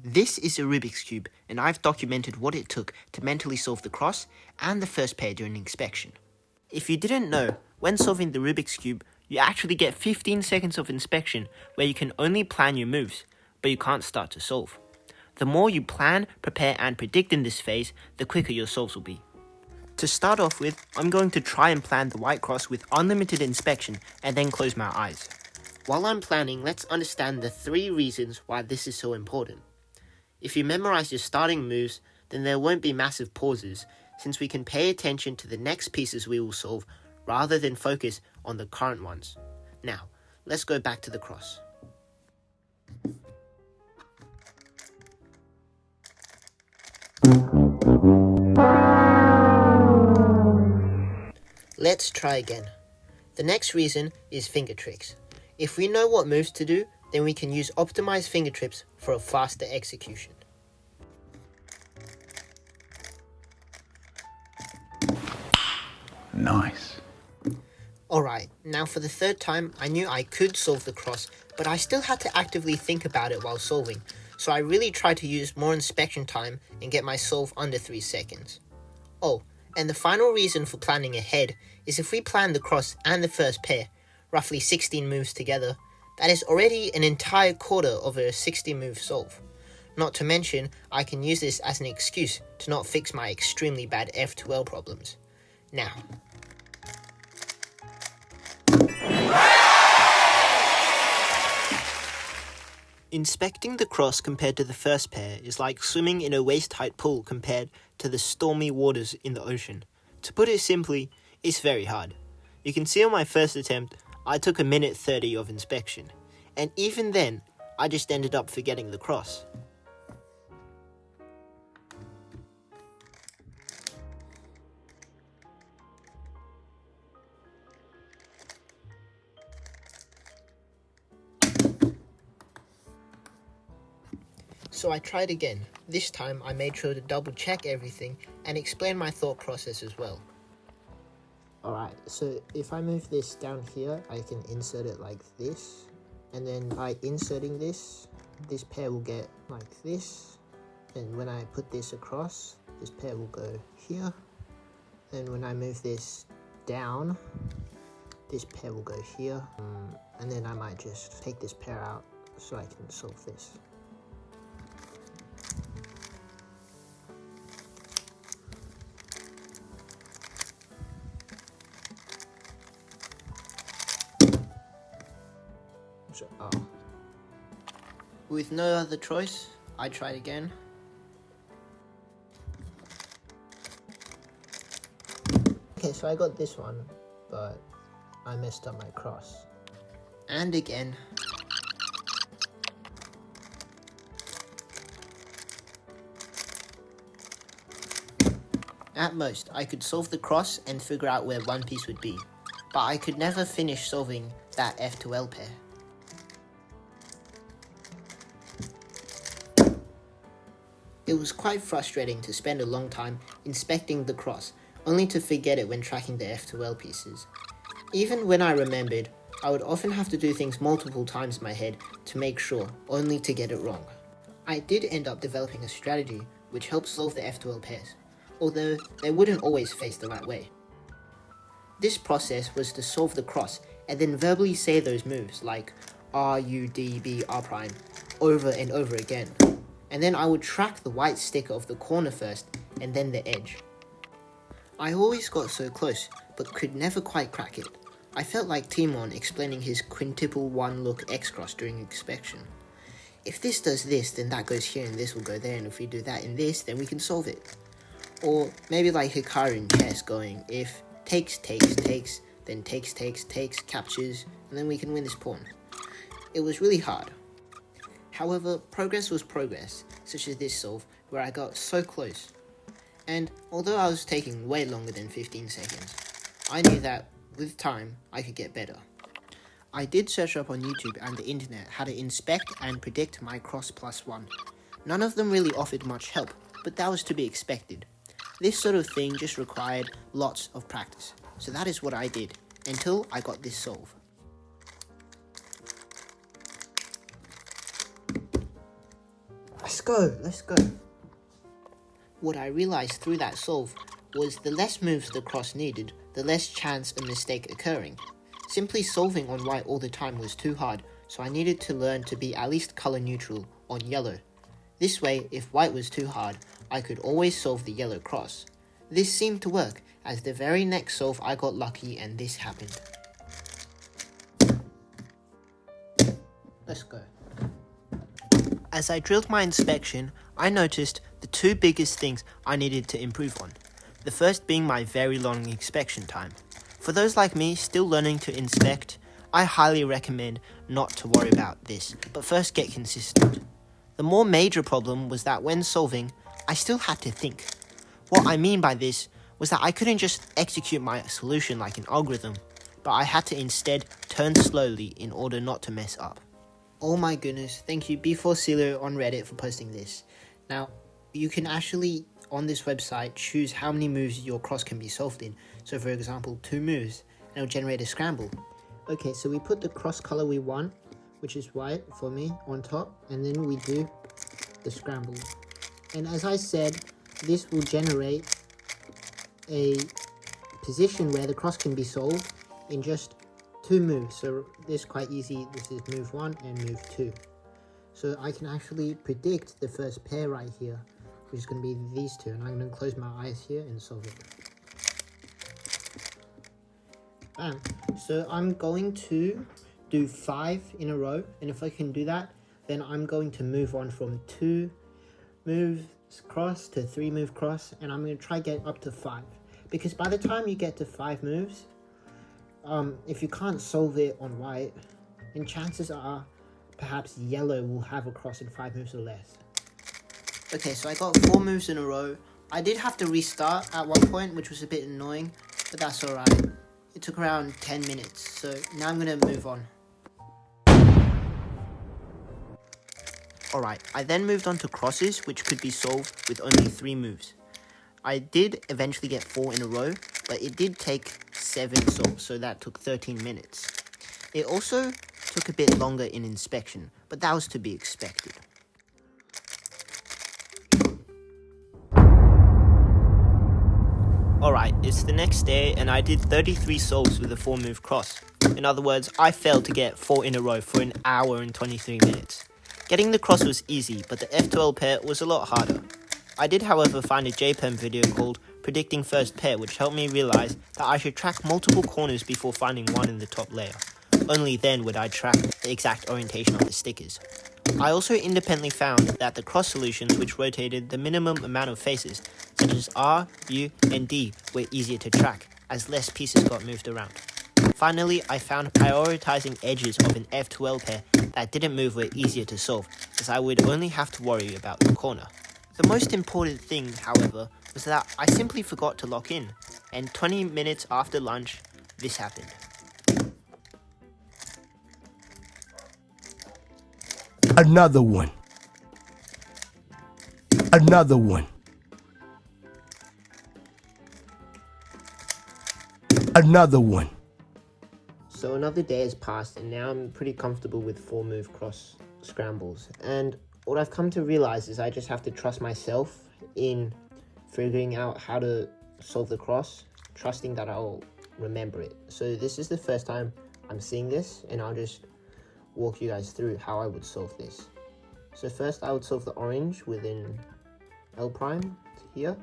This is a Rubik's Cube, and I've documented what it took to mentally solve the cross and the first pair during inspection. If you didn't know, when solving the Rubik's Cube, you actually get 15 seconds of inspection where you can only plan your moves, but you can't start to solve. The more you plan, prepare, and predict in this phase, the quicker your solves will be. To start off with, I'm going to try and plan the white cross with unlimited inspection and then close my eyes. While I'm planning, let's understand the 3 reasons why this is so important. If you memorize your starting moves, then there won't be massive pauses, since we can pay attention to the next pieces we will solve rather than focus on the current ones. Now, let's go back to the cross. Let's try again. The next reason is finger tricks. If we know what moves to do, then we can use optimized finger trips for a faster execution. Nice. Alright, now for the 3rd time, I knew I could solve the cross, but I still had to actively think about it while solving, so I really tried to use more inspection time and get my solve under 3 seconds. Oh, and the final reason for planning ahead is if we plan the cross and the first pair, roughly 16 moves together, that is already an entire quarter of a 60-move solve. Not to mention, I can use this as an excuse to not fix my extremely bad F2L problems. Now, inspecting the cross compared to the first pair is like swimming in a waist-height pool compared to the stormy waters in the ocean. To put it simply, it's very hard. You can see on my first attempt, I took 1:30 of inspection, and even then, I just ended up forgetting the cross. So I tried again. This time I made sure to double check everything and explain my thought process as well. Alright, so if I move this down here, I can insert it like this. And then by inserting this pair will get like this. And when I put this across, this pair will go here. And when I move this down, this pair will go here. And then I might just take this pair out so I can solve this. With no other choice, I tried again. Okay, so I got this one, but I messed up my cross. And again. At most, I could solve the cross and figure out where one piece would be, but I could never finish solving that F2L pair. It was quite frustrating to spend a long time inspecting the cross, only to forget it when tracking the F2L pieces. Even when I remembered, I would often have to do things multiple times in my head to make sure, only to get it wrong. I did end up developing a strategy which helped solve the F2L pairs, although they wouldn't always face the right way. This process was to solve the cross and then verbally say those moves like R, U, D, B, R prime over and over again. And then I would track the white sticker of the corner first and then the edge. I always got so close, but could never quite crack it. I felt like Timon explaining his quintuple one-look X-cross during inspection. If this does this, then that goes here and this will go there, and if we do that and this, then we can solve it. Or maybe like Hikaru in chess going, if takes, then takes, captures, and then we can win this pawn. It was really hard. However, progress was progress, such as this solve, where I got so close. And although I was taking way longer than 15 seconds, I knew that, with time, I could get better. I did search up on YouTube and the internet how to inspect and predict my cross +1. None of them really offered much help, but that was to be expected. This sort of thing just required lots of practice, so that is what I did, until I got this solve. Let's go. What I realized through that solve was the less moves the cross needed, the less chance of mistake occurring. Simply solving on white all the time was too hard, so I needed to learn to be at least color neutral on yellow. This way, if white was too hard, I could always solve the yellow cross. This seemed to work, as the very next solve I got lucky and this happened. Let's go. As I drilled my inspection, I noticed the two biggest things I needed to improve on. The first being my very long inspection time. For those like me still learning to inspect, I highly recommend not to worry about this, but first get consistent. The more major problem was that when solving, I still had to think. What I mean by this was that I couldn't just execute my solution like an algorithm, but I had to instead turn slowly in order not to mess up. Oh my goodness, thank you B4Silo on Reddit for posting this. Now, you can actually, on this website, choose how many moves your cross can be solved in. So for example, 2 moves, and it'll generate a scramble. Okay, so we put the cross color we want, which is white for me, on top, and then we do the scramble. And as I said, this will generate a position where the cross can be solved in just 2 moves. So this is quite easy. This is move 1 and move 2. So I can actually predict the first pair right here, which is going to be these two. And I'm going to close my eyes here and solve it. Bam. So I'm going to do 5 in a row. And if I can do that, then I'm going to move on from 2 moves cross to 3 move cross. And I'm going to try get up to 5. Because by the time you get to 5 moves, if you can't solve it on white, then chances are perhaps yellow will have a cross in 5 moves or less. Okay, so I got 4 moves in a row. I did have to restart at one point, which was a bit annoying, but that's alright. It took around 10 minutes, so now I'm going to move on. Alright, I then moved on to crosses, which could be solved with only 3 moves. I did eventually get 4 in a row, but it did take 7 solves, so that took 13 minutes. It also took a bit longer in inspection, but that was to be expected. Alright, it's the next day and I did 33 solves with a 4 move cross. In other words, I failed to get 4 in a row for an hour and 23 minutes. Getting the cross was easy, but the F12 pair was a lot harder. I did however find a JPEM video called Predicting First Pair, which helped me realize that I should track multiple corners before finding one in the top layer. Only then would I track the exact orientation of the stickers. I also independently found that the cross solutions which rotated the minimum amount of faces, such as R, U, and D, were easier to track, as less pieces got moved around. Finally, I found prioritizing edges of an F12 pair that didn't move were easier to solve, as I would only have to worry about the corner. The most important thing, however, was that I simply forgot to lock in, and 20 minutes after lunch, this happened. Another one. Another one. Another one. So another day has passed and now I'm pretty comfortable with 4 move cross scrambles. And what I've come to realize is I just have to trust myself in figuring out how to solve the cross, trusting that I'll remember it. So this is the first time I'm seeing this and I'll just walk you guys through how I would solve this. So first I would solve the orange within L prime here,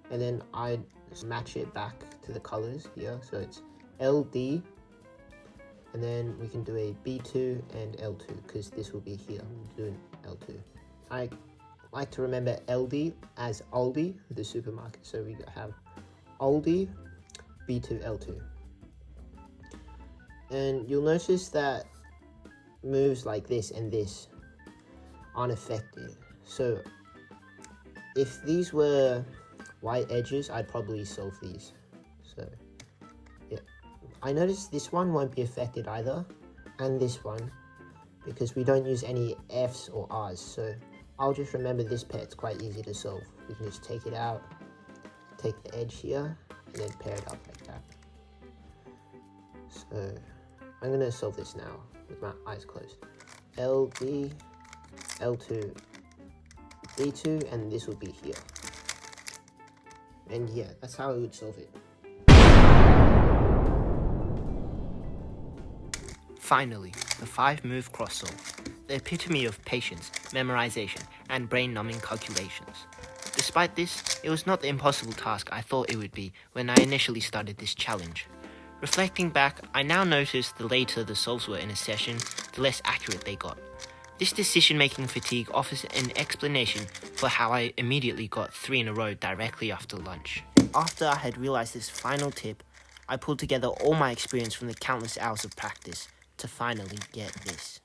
and then I'd match it back to the colors here. So it's LD, and then we can do a B2 and L2 because this will be here. We'll do an L2. I like to remember LD as Aldi, the supermarket. So we have Aldi, B2, L2. And you'll notice that moves like this and this aren't affected. So if these were white edges, I'd probably solve these. So yeah, I noticed this one won't be affected either, and this one, because we don't use any F's or R's. So I'll just remember this pair. It's quite easy to solve. We can just take it out, take the edge here, and then pair it up like that. So I'm gonna solve this now with my eyes closed. LD, L2, D2, and this would be here. And yeah, that's how I would solve it. Finally, the 5-move cross solve, the epitome of patience, memorization, and brain-numbing calculations. Despite this, it was not the impossible task I thought it would be when I initially started this challenge. Reflecting back, I now notice the later the solves were in a session, the less accurate they got. This decision-making fatigue offers an explanation for how I immediately got 3 in a row directly after lunch. After I had realized this final tip, I pulled together all my experience from the countless hours of practice to finally get this.